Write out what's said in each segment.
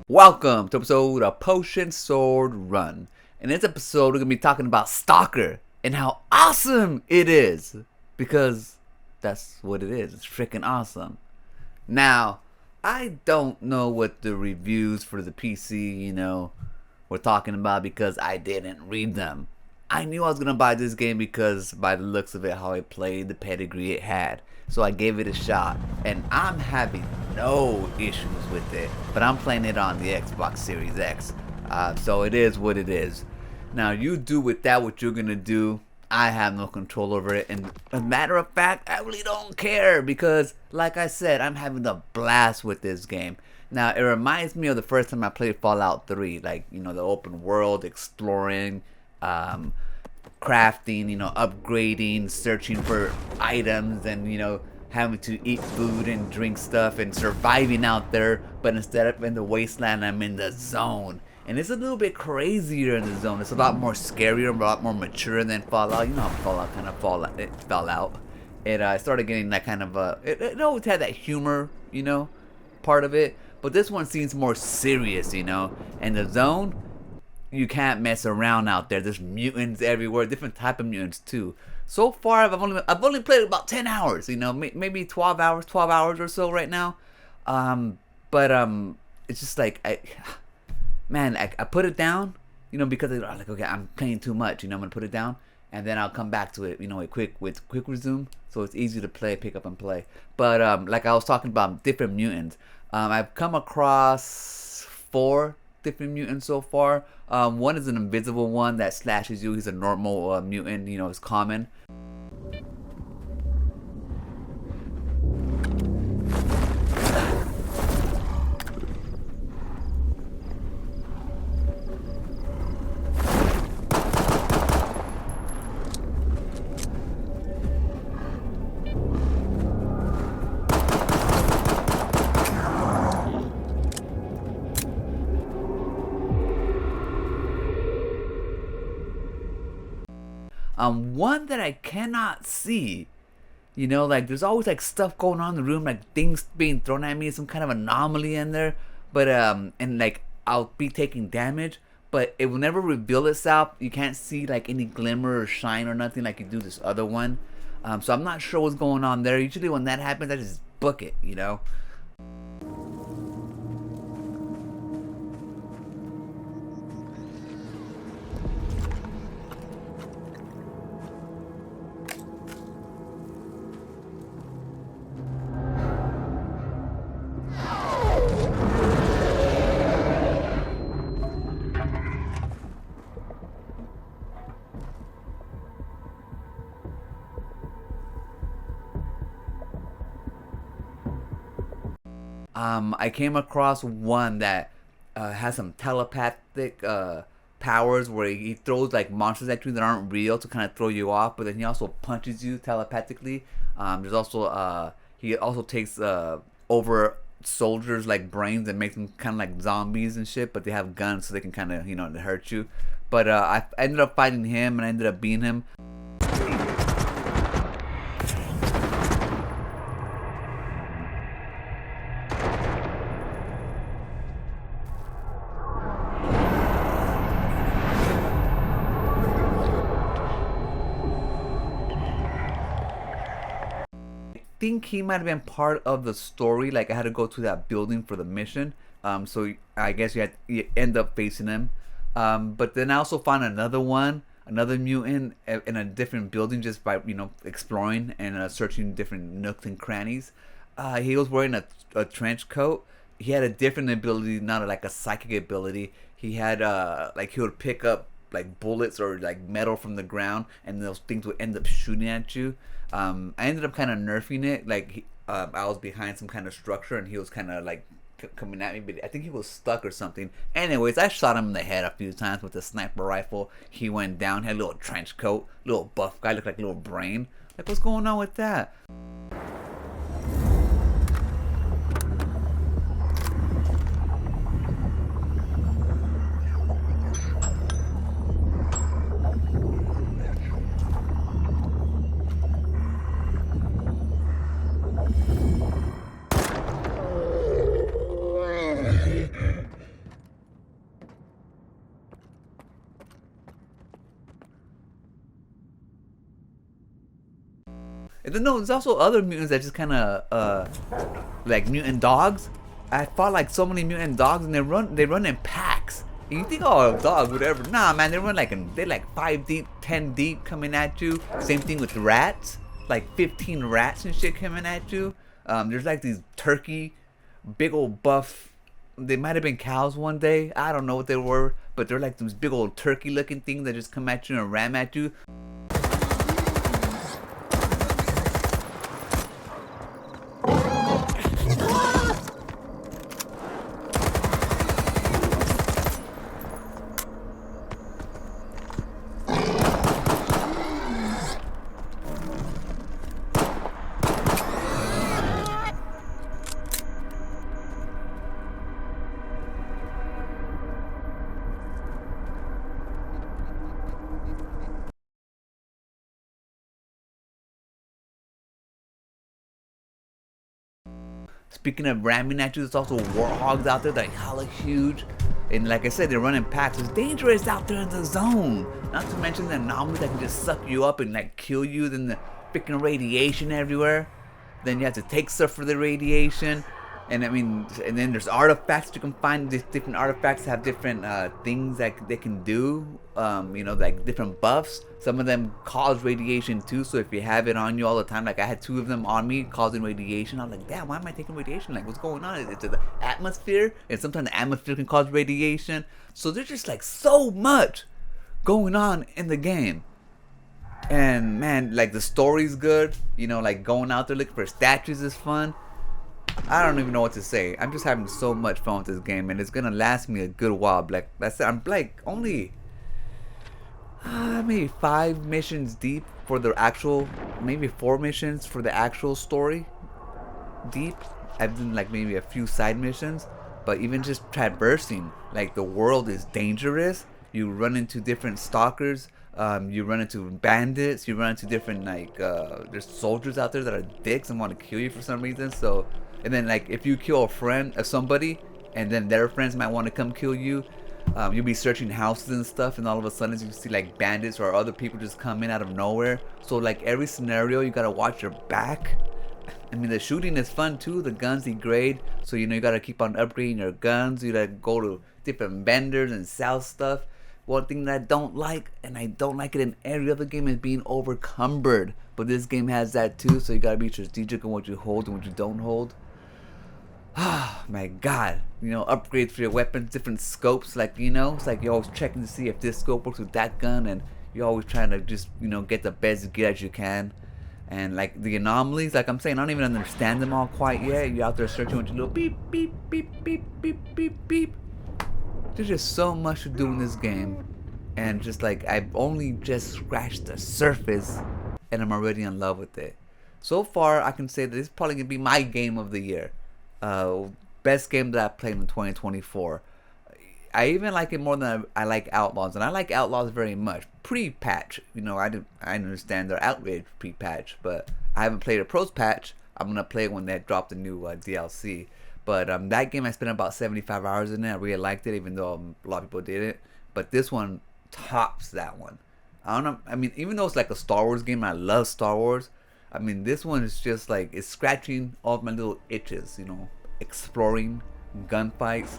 Welcome to episode of Potion Sword Run. In this episode, we're going to be talking about STALKER and how awesome it is. Because that's what it is. It's freaking awesome. Now, I don't know what the reviews for the PC, were talking about because I didn't read them. I knew I was going to buy this game because by the looks of it, how it played, the pedigree it had. So I gave it a shot, and I'm having no issues with it. But I'm playing it on the Xbox Series X, so it is what it is. Now you do with that what you're gonna do. I have no control over it, and as a matter of fact, I really don't care because, like I said, I'm having a blast with this game. Now it reminds me of the first time I played Fallout 3, like the open world, exploring, crafting, upgrading, searching for items, and having to eat food and drink stuff and surviving out there. But instead of in the wasteland, I'm in the zone, and it's a little bit crazier in the zone. It's a lot more scarier, a lot more mature than Fallout. You know how Fallout kind of fell out. It started getting that kind of it always had that humor, part of it. But this one seems more serious, and the zone, you can't mess around out there. There's mutants everywhere, different type of mutants too. So far, I've only played about 10 hours, maybe 12 hours or so right now. But it's just like I put it down, because I'm like, okay, I'm playing too much, I'm gonna put it down, and then I'll come back to it, with quick resume, so it's easy to pick up and play. But like I was talking about different mutants, I've come across 4 different mutants so far. One is an invisible one that slashes you. He's a normal mutant, it's common. One that I cannot see, like there's always like stuff going on in the room, like things being thrown at me, some kind of anomaly in there. But and like I'll be taking damage, but it will never reveal itself. You can't see like any glimmer or shine or nothing like you do this other one. So I'm not sure what's going on there. Usually when that happens, I just book it. I came across one that has some telepathic powers where he throws like monsters at you that aren't real to kind of throw you off, but then he also punches you telepathically. There's also he also takes over soldiers like brains and makes them kind of like zombies and shit, but they have guns so they can kind of hurt you. But I ended up fighting him and I ended up beating him. Think he might have been part of the story. Like I had to go to that building for the mission. So I guess you end up facing him. But then I also found another mutant in a different building just by exploring and searching different nooks and crannies. He was wearing a trench coat. He had a different ability, not like a psychic ability. He had like he would pick up like bullets or like metal from the ground, and those things would end up shooting at you. I ended up kind of nerfing it. Like I was behind some kind of structure, and he was kind of like coming at me, but I think he was stuck or something. Anyways, I shot him in the head a few times with a sniper rifle. He went down. Had a little trench coat, little buff guy, looked like a little brain. Like, what's going on with that? And then no, there's also other mutants that just kind of like mutant dogs. I fought like so many mutant dogs, and they run in packs. And you think, oh, a dog, whatever. Nah, man, they're like 5 deep, 10 deep coming at you. Same thing with rats, like 15 rats and shit coming at you. There's like these turkey, big old buff. They might have been cows one day. I don't know what they were, but they're like those big old turkey looking things that just come at you and ram at you. Speaking of ramming at you, there's also warthogs out there that are hella huge. And like I said, they're running packs. It's dangerous out there in the zone. Not to mention the anomalies that can just suck you up and like kill you. Then the freaking radiation everywhere. Then you have to take stuff for the radiation. And I mean, and then there's artifacts you can find. These different artifacts have different things that they can do. You know, like different buffs. Some of them cause radiation too. So if you have it on you all the time, like I had 2 of them on me causing radiation. I'm like, damn, why am I taking radiation? Like, what's going on? It's the atmosphere, and sometimes the atmosphere can cause radiation. So there's just like so much going on in the game. And man, like the story's good. You know, like going out there looking for statues is fun. I don't even know what to say. I'm just having so much fun with this game, and it's gonna last me a good while. Like I said, I'm like only maybe 5 missions deep for the actual, maybe 4 missions for the actual story deep. I've done like maybe a few side missions, but even just traversing, like the world is dangerous. You run into different stalkers. You run into bandits. You run into different like there's soldiers out there that are dicks and want to kill you for some reason. So, and then like if you kill a friend of somebody, and then their friends might want to come kill you, you'll be searching houses and stuff, and all of a sudden you see like bandits or other people just come in out of nowhere. So like every scenario, you gotta watch your back. I mean, the shooting is fun too. The guns degrade, so you know you gotta keep on upgrading your guns. You gotta go to different vendors and sell stuff. One thing that I don't like, and I don't like it in every other game, is being overcumbered. But this game has that too, so you gotta be strategic on what you hold and what you don't hold. Ah, my God. You know, upgrades for your weapons, different scopes. Like, you know, it's like you're always checking to see if this scope works with that gun, and you're always trying to just, you know, get the best gear as you can. And like the anomalies, like I'm saying, I don't even understand them all quite yet. You're out there searching with your little beep, beep, beep, beep, beep, beep, beep. There's just so much to do in this game, and just like I've only just scratched the surface, and I'm already in love with it. So far, I can say that this is probably gonna be my game of the year, best game that I played in 2024. I even like it more than I like Outlaws, and I like Outlaws very much. Pre-patch, you know, I understand their outrage pre-patch, but I haven't played a pros patch. I'm gonna play it when they drop the new DLC. But that game I spent about 75 hours in it. I really liked it, even though a lot of people didn't. But this one tops that one. I don't know. I mean, even though it's like a Star Wars game, I love Star Wars. I mean, this one is just like it's scratching all of my little itches. You know, exploring, gunfights,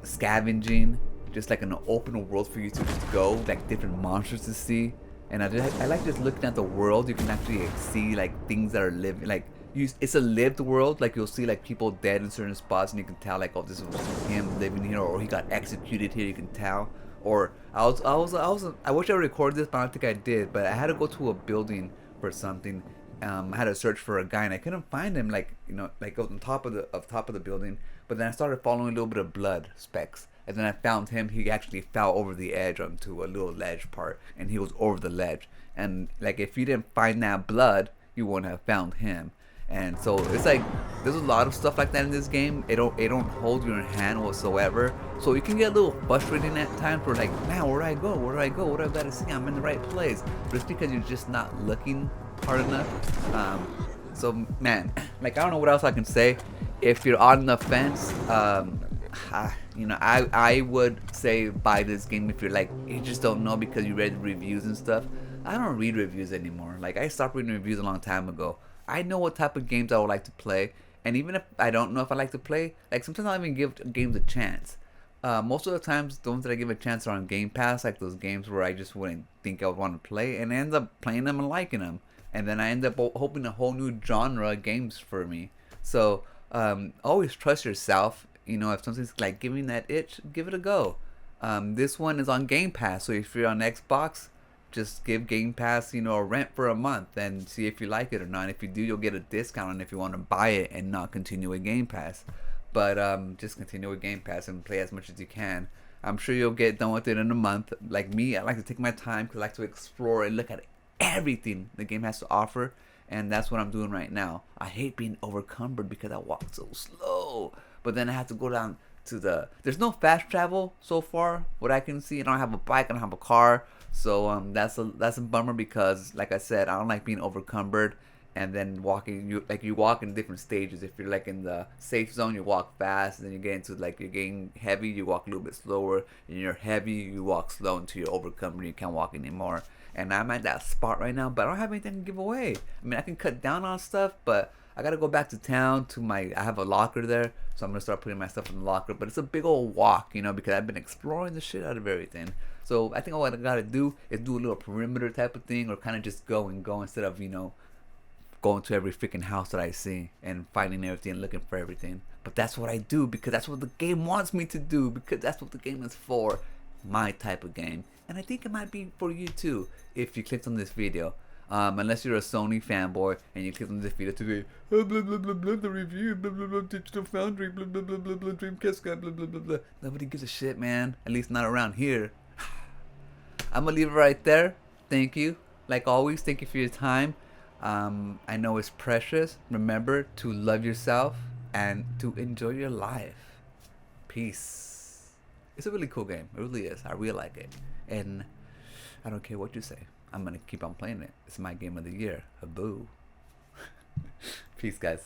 scavenging, just like an open world for you to just go, like different monsters to see. And I like just looking at the world. You can actually see like things that are living, like. It's a lived world. Like you'll see like people dead in certain spots, and you can tell like, oh, this was him living here, or he got executed here. You can tell. Or I wish I recorded this, but I don't think I did. But I had to go to a building for something. I had to search for a guy, and I couldn't find him. Like, you know, like on top of the building. But then I started following a little bit of blood specks, and then I found him. He actually fell over the edge onto a little ledge part, and he was over the ledge. And like if you didn't find that blood, you wouldn't have found him. And so it's like there's a lot of stuff like that in this game. It don't hold you in hand whatsoever. So you can get a little frustrating at times. Where like, man, where do I go? Where do I go? What do I gotta see? I'm in the right place. But it's because you're just not looking hard enough. So man, like I don't know what else I can say. If you're on the fence, you know, I would say buy this game if you're like you just don't know because you read the reviews and stuff. I don't read reviews anymore. Like, I stopped reading reviews a long time ago. I know what type of games I would like to play, and even if I don't know if I like to play, like sometimes I don't even give games a chance. Most of the times, the ones that I give a chance are on Game Pass, like those games where I just wouldn't think I would want to play, and I end up playing them and liking them, and then I end up hoping a whole new genre of games for me. So always trust yourself. You know, if something's like giving that itch, give it a go. This one is on Game Pass, so if you're on Xbox, just give Game Pass, you know, a rent for a month and see if you like it or not. If you do, you'll get a discount on if you want to buy it and not continue with Game Pass. But just continue with Game Pass and play as much as you can. I'm sure you'll get done with it in a month. Like me, I like to take my time because I like to explore and look at everything the game has to offer. And that's what I'm doing right now. I hate being overcumbered because I walk so slow. But then I have to go down to there's no fast travel so far what I can see. I don't have a bike, I don't have a car, so that's a bummer because like I said, I don't like being overcumbered. And then walking, you walk in different stages. If you're like in the safe zone, you walk fast, and then you get into like you're getting heavy, you walk a little bit slower, and you're heavy, you walk slow until you're overcumbered, you can't walk anymore. And I'm at that spot right now, but I don't have anything to give away. I mean, I can cut down on stuff, but I gotta go back to town to I have a locker there, so I'm gonna start putting my stuff in the locker. But it's a big old walk, you know, because I've been exploring the shit out of everything. So I think what I gotta do is do a little perimeter type of thing, or kind of just go and go instead of, you know, going to every freaking house that I see and finding everything and looking for everything. But that's what I do because that's what the game wants me to do, because that's what the game is for. My type of game. And I think it might be for you too if you clicked on this video. Unless you're a Sony fanboy and you click on this video to be blah blah blah blah the review, blah blah blah Digital Foundry, blah blah blah blah blah Dreamcast guy, blah blah blah blah. Nobody gives a shit, man. At least not around here. I'm gonna leave it right there. Thank you. Like always, thank you for your time. I know it's precious. Remember to love yourself and to enjoy your life. Peace. It's a really cool game. It really is. I really like it. And I don't care what you say. I'm going to keep on playing it. It's my game of the year. Haboo. Peace, guys.